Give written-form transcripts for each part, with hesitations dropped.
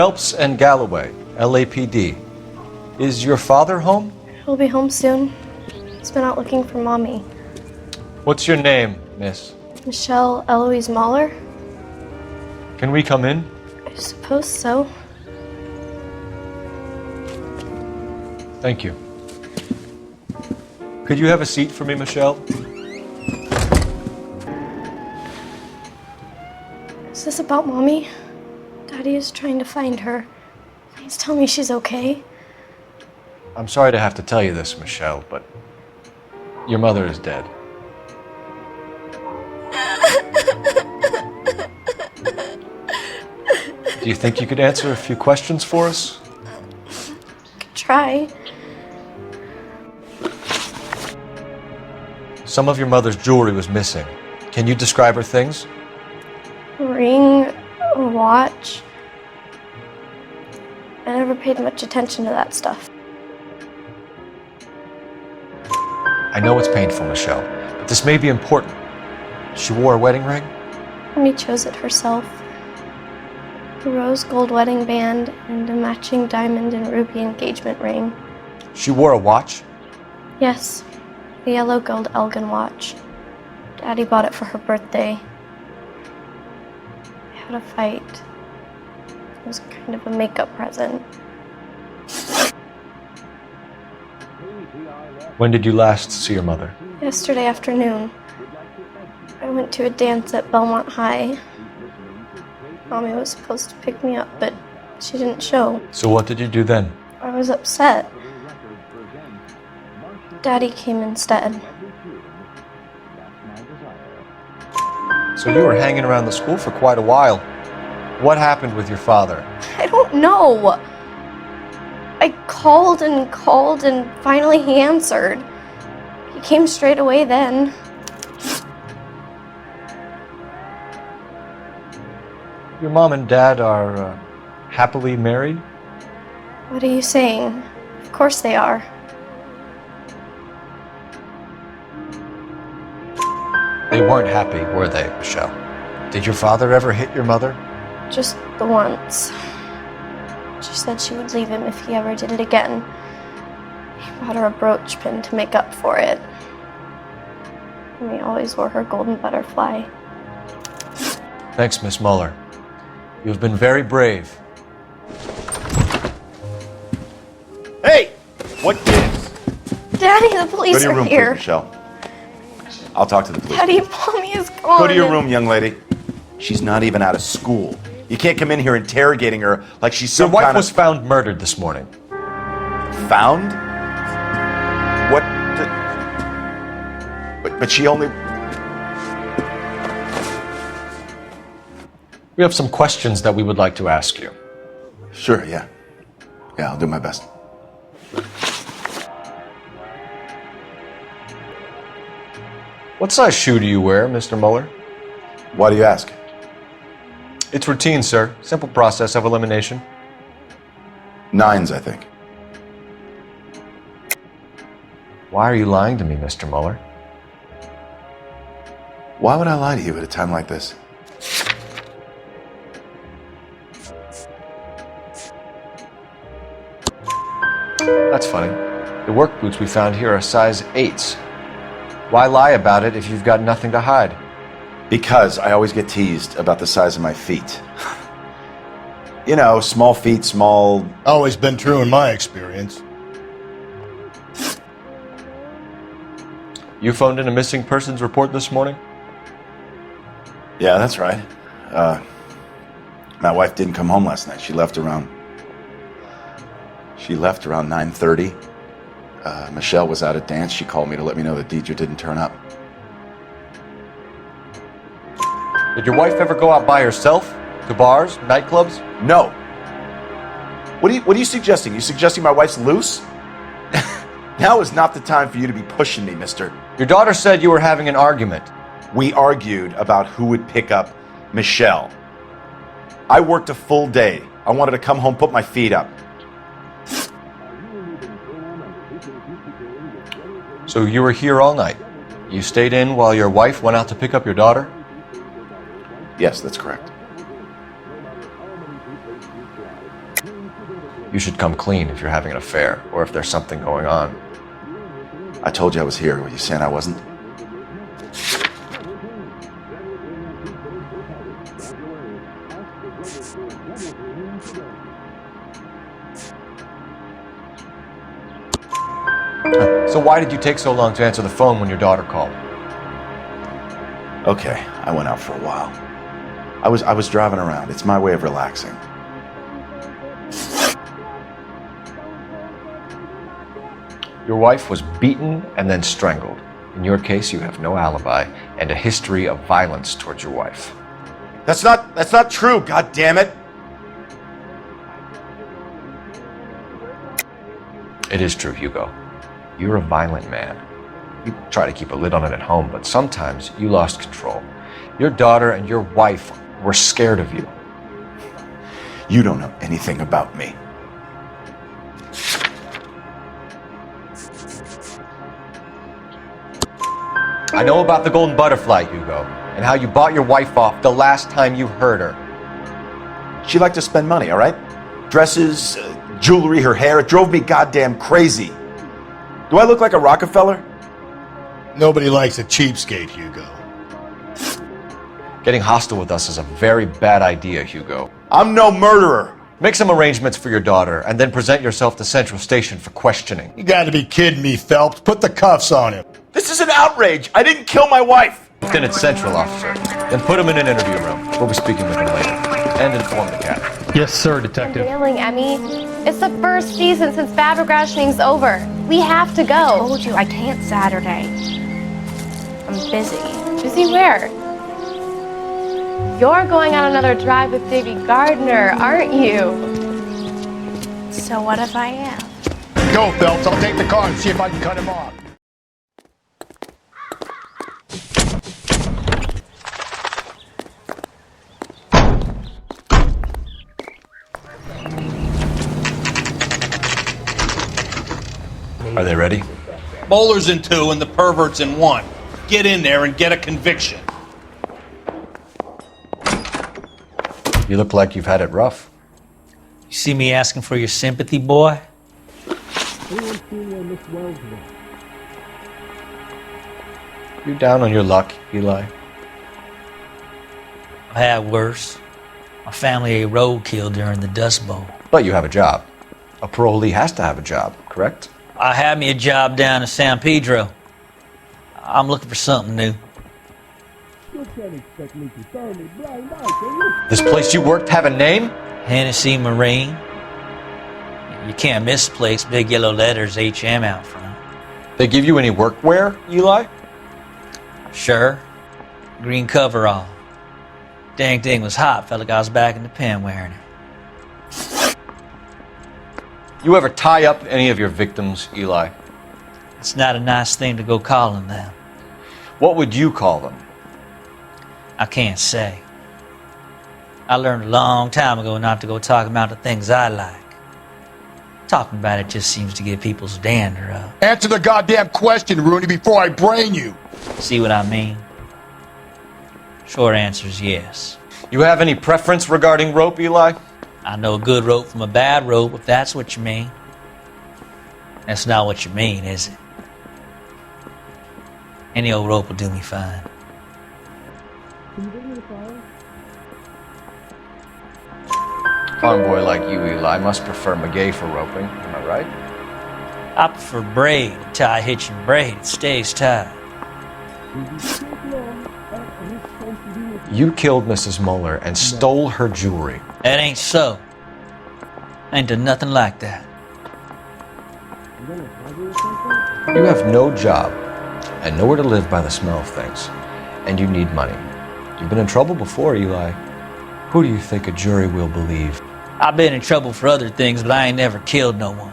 Phelps and Galloway, LAPD. Is your father home? He'll be home soon. He's been out looking for Mommy. What's your name, miss? Michelle Eloise Moller? Can we come in? I suppose so. Thank you. Could you have a seat for me, Michelle? Is this about Mommy? Daddy is trying to find her. Please tell me she's okay. I'm sorry to have to tell you this, Michelle, but your mother is dead. Do you think you could answer a few questions for us? Could try. Some of your mother's jewelry was missing. Can you describe her things? A ring, a watch. I never paid much attention to that stuff. I know it's painful, Michelle, but this may be important. She wore a wedding ring? Mommy chose it herself. A rose gold wedding band and a matching diamond and ruby engagement ring. She wore a watch? Yes, the yellow gold Elgin watch. Daddy bought it for her birthday. I had a fight. It was kind of a makeup present. When did you last see your mother? Yesterday afternoon. I went to a dance at Belmont High. Mommy was supposed to pick me up, but she didn't show. So what did you do then? I was upset. Daddy came instead. So you were hanging around the school for quite a while. What happened with your father? I don't know. I called and finally he answered. He came straight away then. Your mom and dad are happily married? What are you saying? Of course they are. They weren't happy, were they, Michelle? Did your father ever hit your mother? Just the once. She said she would leave him if he ever did it again. He bought her a brooch pin to make up for it. And he always wore her golden butterfly. Thanks, Miss Moller. You've been very brave. Hey! What gives? Daddy, the police Go to your are room, here. please, Michelle. I'll talk to the police. Daddy, Mommy is gone. Go to your room, young lady. She's not even out of school. You can't come in here interrogating her like she's Your some wife kind was found murdered this morning. Found? What? But she only... We have some questions that we would like to ask you. Sure, yeah. Yeah, I'll do my best. What size shoe do you wear, Mr. Moller? Why do you ask? It's routine, sir. Simple process of elimination. 9s, I think. Why are you lying to me, Mr. Moller? Why would I lie to you at a time like this? That's funny. The work boots we found here are size 8s. Why lie about it if you've got nothing to hide? Because I always get teased about the size of my feet. You know, small feet, small... Always been true in my experience. You phoned in a missing persons report this morning? Yeah, that's right. My wife didn't come home last night. She left around 9:30. Michelle was out at dance. She called me to let me know that Deidre didn't turn up. Did your wife ever go out by herself? To bars, nightclubs? No. What are you suggesting? You suggesting my wife's loose? Now is not the time for you to be pushing me, mister. Your daughter said you were having an argument. We argued about who would pick up Michelle. I worked a full day. I wanted to come home, put my feet up. So you were here all night? You stayed in while your wife went out to pick up your daughter? Yes, that's correct. You should come clean if you're having an affair or if there's something going on. I told you I was here. Were you saying I wasn't? So why did you take so long to answer the phone when your daughter called? Okay, I went out for a while. I was driving around. It's my way of relaxing. Your wife was beaten and then strangled. In your case, you have no alibi and a history of violence towards your wife. That's not true, god damn it. It is true, Hugo. You're a violent man. You try to keep a lid on it at home, but sometimes you lost control. Your daughter and your wife were scared of you. You don't know anything about me. I know about the golden butterfly, Hugo, and how you bought your wife off the last time you heard her. She liked to spend money, all right? Dresses, jewelry, her hair. It drove me goddamn crazy. Do I look like a Rockefeller? Nobody likes a cheapskate, Hugo. Getting hostile with us is a very bad idea, Hugo. I'm no murderer. Make some arrangements for your daughter, and then present yourself to Central Station for questioning. You gotta be kidding me, Phelps. Put the cuffs on him. This is an outrage. I didn't kill my wife. Lieutenant Central, officer. Then put him in an interview room. We'll be speaking with him later. And inform the captain. Yes, sir, Detective. Failing, Emmy. It's the first season since Fab Rationing's over. We have to go. I told you I can't Saturday. I'm busy. Busy where? You're going on another drive with Davy Gardner, aren't you? So what if I am? Go, Phelps. I'll take the car and see if I can cut him off. Are they ready? Moller's in 2 and the pervert's in 1. Get in there and get a conviction. You look like you've had it rough. You see me asking for your sympathy, boy? You down on your luck, Eli? I've had worse. My family ate roadkill during the Dust Bowl. But you have a job. A parolee has to have a job, correct? I had me a job down in San Pedro. I'm looking for something new. This place you worked have a name? Hennessy Marine. You can't miss the place. Big yellow letters, HM out front. They give you any workwear, Eli? Sure. Green coverall. Dang thing was hot. Felt like I was back in the pen wearing it. You ever tie up any of your victims, Eli? It's not a nice thing to go calling them. What would you call them? I can't say. I learned a long time ago not to go talking about the things I like. Talking about it just seems to get people's dander up. Answer the goddamn question, Rooney, before I brain you. See what I mean? Short answer is yes. You have any preference regarding rope, Eli? I know a good rope from a bad rope, if that's what you mean. That's not what you mean, is it? Any old rope will do me fine. Farm boy like you, Eli, must prefer McGay for roping. Am I right? I prefer braid, tie, hitch, and braid. It stays tied. You killed Mrs. Moller and stole her jewelry. That ain't so. I ain't done nothing like that. You have no job and nowhere to live by the smell of things. And you need money. You've been in trouble before, Eli. Who do you think a jury will believe? I've been in trouble for other things, but I ain't never killed no one.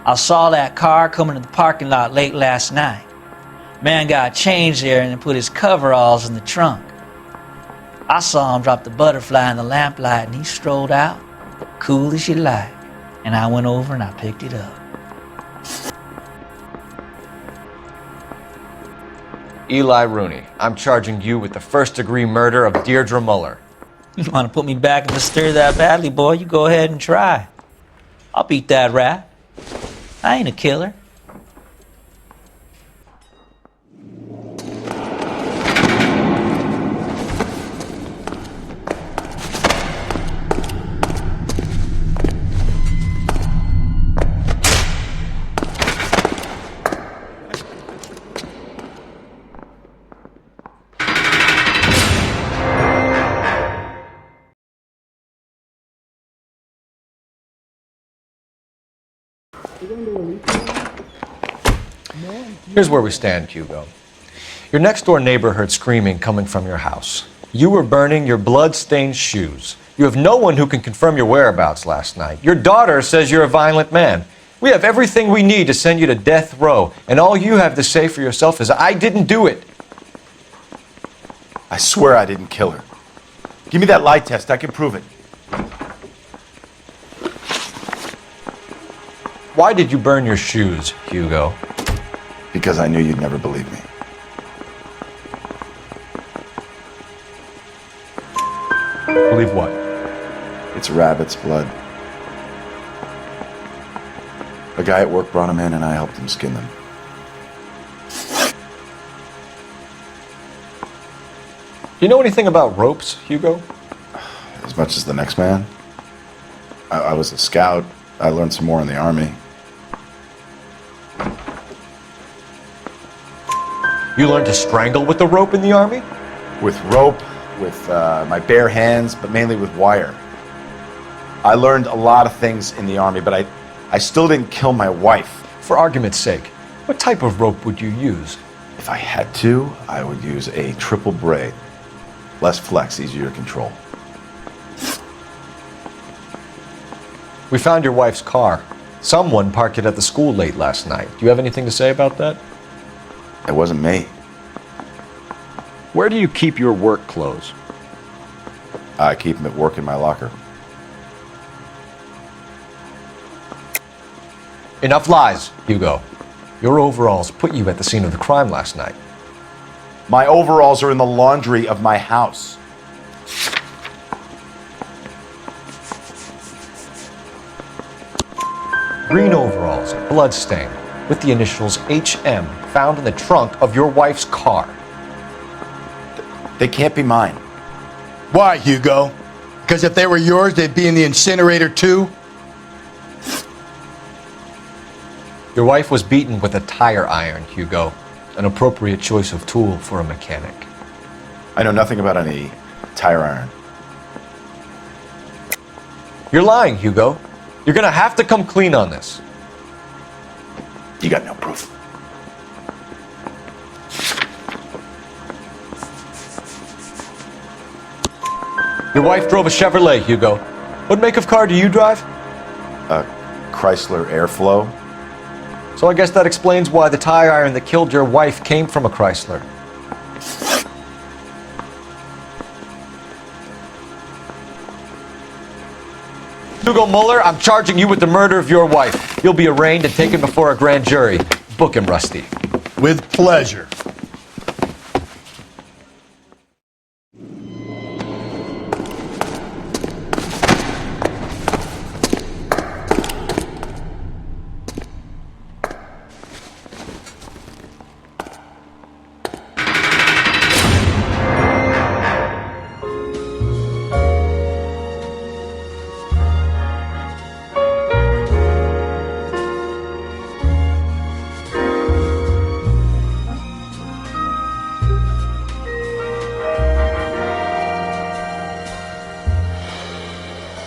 I saw that car coming to the parking lot late last night. Man got changed there and then put his coveralls in the trunk. I saw him drop the butterfly in the lamplight and he strolled out, cool as you like. And I went over and I picked it up. Eli Rooney, I'm charging you with the first-degree murder of Deirdre Muller. You want to put me back in the stir that badly, boy, you go ahead and try. I'll beat that rap. I ain't a killer. Here's where we stand, Hugo. Your next-door neighbor heard screaming coming from your house. You were burning your blood-stained shoes. You have no one who can confirm your whereabouts last night. Your daughter says you're a violent man. We have everything we need to send you to death row, and all you have to say for yourself is, I didn't do it. I swear I didn't kill her. Give me that lie test. I can prove it. Why did you burn your shoes, Hugo? Because I knew you'd never believe me. Believe what? It's rabbit's blood. A guy at work brought him in and I helped him skin them. Do you know anything about ropes, Hugo? As much as the next man. I was a scout. I learned some more in the army. You learned to strangle with the rope in the army? With rope, with my bare hands, but mainly with wire. I learned a lot of things in the army, but I still didn't kill my wife. For argument's sake, what type of rope would you use? If I had to, I would use a triple braid. Less flex, easier to control. We found your wife's car. Someone parked it at the school late last night. Do you have anything to say about that? It wasn't me. Where do you keep your work clothes? I keep them at work in my locker. Enough lies, Hugo. Your overalls put you at the scene of the crime last night. My overalls are in the laundry of my house. Green overalls, bloodstained, with the initials HM found in the trunk of your wife's car. They can't be mine. Why, Hugo? Because if they were yours, they'd be in the incinerator too? Your wife was beaten with a tire iron, Hugo. An appropriate choice of tool for a mechanic. I know nothing about any tire iron. You're lying, Hugo. You're gonna have to come clean on this. You got no proof. Your wife drove a Chevrolet, Hugo. What make of car do you drive? A Chrysler Airflow. So I guess that explains why the tire iron that killed your wife came from a Chrysler. Hugo Moller, I'm charging you with the murder of your wife. You'll be arraigned and taken before a grand jury. Book him, Rusty. With pleasure.